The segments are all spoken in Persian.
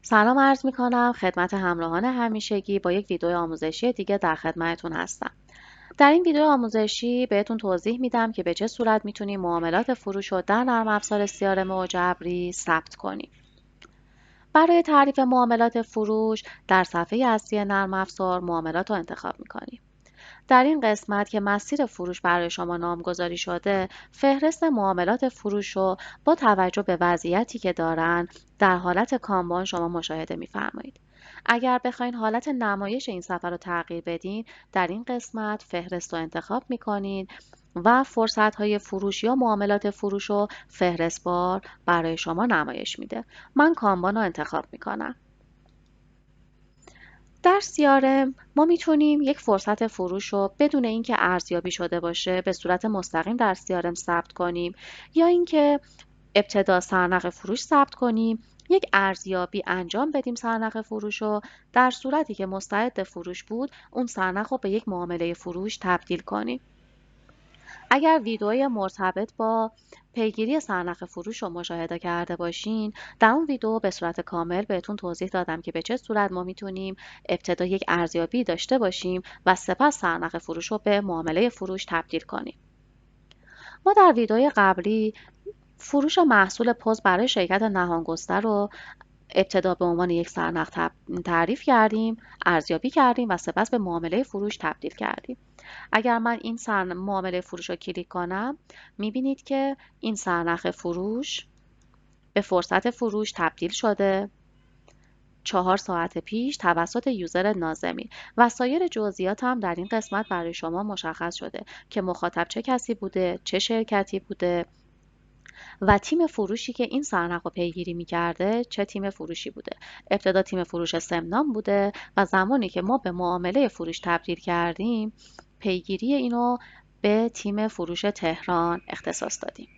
سلام عرض می کنم خدمت همراهان همیشگی با یک ویدیو آموزشی دیگه در خدمتتون هستم. در این ویدیو آموزشی بهتون توضیح میدم که به چه صورت میتونیم معاملات فروش رو در نرم افزار CRM و جبری ثبت کنیم. برای تعریف معاملات فروش در صفحه اصلی نرم افزار معاملات رو انتخاب میکنیم. در این قسمت که مسیر فروش برای شما نامگذاری شده، فهرست معاملات فروش رو با توجه به وضعیتی که دارن در حالت کانبان شما مشاهده می‌فرمایید. اگر بخواین حالت نمایش این صفحه رو تغییر بدین، در این قسمت فهرست رو انتخاب می‌کنید و فرصت‌های فروش یا معاملات فروش رو فهرست‌وار برای شما نمایش میده. من کانبان رو انتخاب می‌کنم. در CRM ما میتونیم یک فرصت فروش رو بدون اینکه ارزیابی شده باشه به صورت مستقیم در CRM ثبت کنیم یا اینکه ابتدا سرنخ فروش ثبت کنیم، یک ارزیابی انجام بدیم سرنخ فروش رو، در صورتی که مستعد فروش بود اون سرنخ رو به یک معامله فروش تبدیل کنیم. اگر ویدئوی مرتبط با پیگیری سرنخ فروش رو مشاهده کرده باشین، در اون ویدیو به صورت کامل بهتون توضیح دادم که به چه صورت ما میتونیم ابتدا یک ارزیابی داشته باشیم و سپس سرنخ فروش رو به معامله فروش تبدیل کنیم. ما در ویدیوی قبلی فروش محصول پست برای شرکت نهانگستر رو ابتدا به عنوان یک سرنخ تعریف کردیم، ارزیابی کردیم و سپس به معامله فروش تبدیل کردیم. اگر من این معامله فروش رو کلیک کنم، میبینید که این سرنخ فروش به فرصت فروش تبدیل شده 4 ساعت پیش توسط یوزر ناظمی و سایر جزئیات هم در این قسمت برای شما مشخص شده که مخاطب چه کسی بوده، چه شرکتی بوده و تیم فروشی که این سرنخ رو پیگیری می‌کرده چه تیم فروشی بوده. ابتدا تیم فروش سمنان بوده و زمانی که ما به معامله فروش تبدیل کردیم پیگیری اینو به تیم فروش تهران اختصاص دادیم.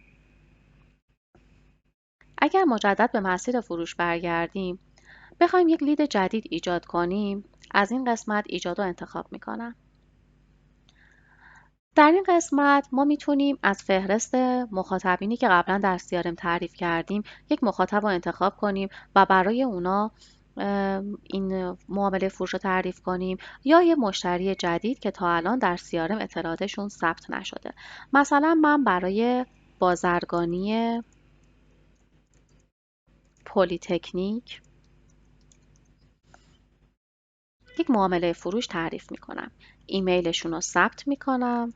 اگر مجدد به مسیر فروش برگردیم، بخوایم یک لید جدید ایجاد کنیم، از این قسمت ایجاد رو انتخاب می‌کنم. در این قسمت ما میتونیم از فهرست مخاطبینی که قبلا در CRM تعریف کردیم یک مخاطب رو انتخاب کنیم و برای اونا این معامله فروش رو تعریف کنیم یا یه مشتری جدید که تا الان در CRM اطلاعاتشون ثبت نشده. مثلا من برای بازرگانی پلی‌تکنیک یک معامله فروش تعریف میکنم. ایمیلشون رو ثبت میکنم.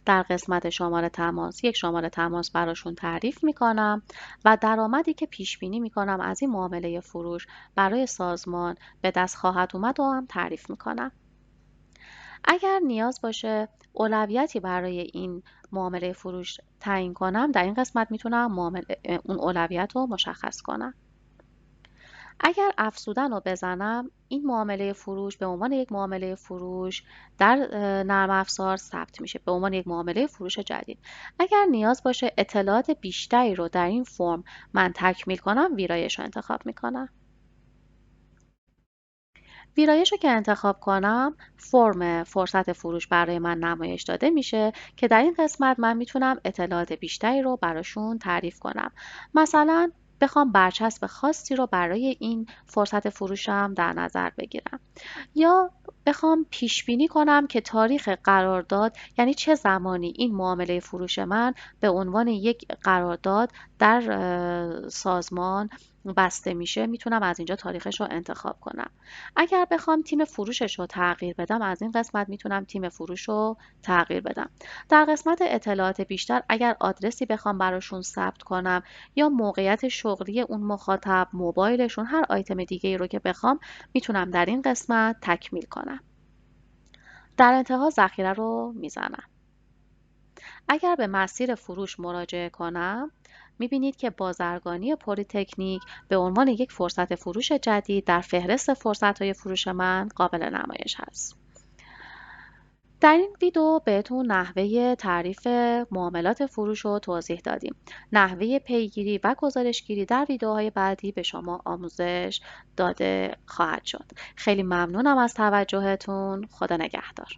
در قسمت شماره تماس یک شماره تماس براشون تعریف میکنم و درآمدی که پیش بینی میکنم از این معامله فروش برای سازمان به دست خواهد اومد رو هم تعریف میکنم. اگر نیاز باشه اولویتی برای این معامله فروش تعیین کنم، در این قسمت میتونم اون اولویت رو مشخص کنم. اگر افزودن رو بزنم، این معامله فروش به عنوان یک معامله فروش در نرم افزار ثبت میشه به عنوان یک معامله فروش جدید. اگر نیاز باشه اطلاعات بیشتری رو در این فرم من تکمیل کنم، ویرایش رو انتخاب میکنم. ویرایش رو که انتخاب کنم، فرم فرصت فروش برای من نمایش داده میشه که در این قسمت من میتونم اطلاعات بیشتری رو براشون تعریف کنم. مثلا بخوام برچسب خاصی رو برای این فرصت فروشم در نظر بگیرم یا بخوام پیش بینی کنم که تاریخ قرارداد، یعنی چه زمانی این معامله فروش من به عنوان یک قرارداد در سازمان بسته میشه، میتونم از اینجا تاریخش رو انتخاب کنم. اگر بخوام تیم فروشش رو تغییر بدم، از این قسمت میتونم تیم فروش رو تغییر بدم. در قسمت اطلاعات بیشتر اگر آدرسی بخوام براشون ثبت کنم یا موقعیت شغلی اون مخاطب، موبایلشون، هر آیتم دیگه ای رو که بخوام میتونم در این قسمت تکمیل کنم. در انتها ذخیره رو میزنم. اگر به مسیر فروش مراجعه کنم، میبینید که بازرگانی پلی‌تکنیک به عنوان یک فرصت فروش جدید در فهرست فرصت‌های فروش من قابل نمایش هست. در این ویدیو بهتون نحوه تعریف معاملات فروش رو توضیح دادیم. نحوه پیگیری و گزارشگیری در ویدیوهای بعدی به شما آموزش داده خواهد شد. خیلی ممنونم از توجهتون. خدا نگهدار.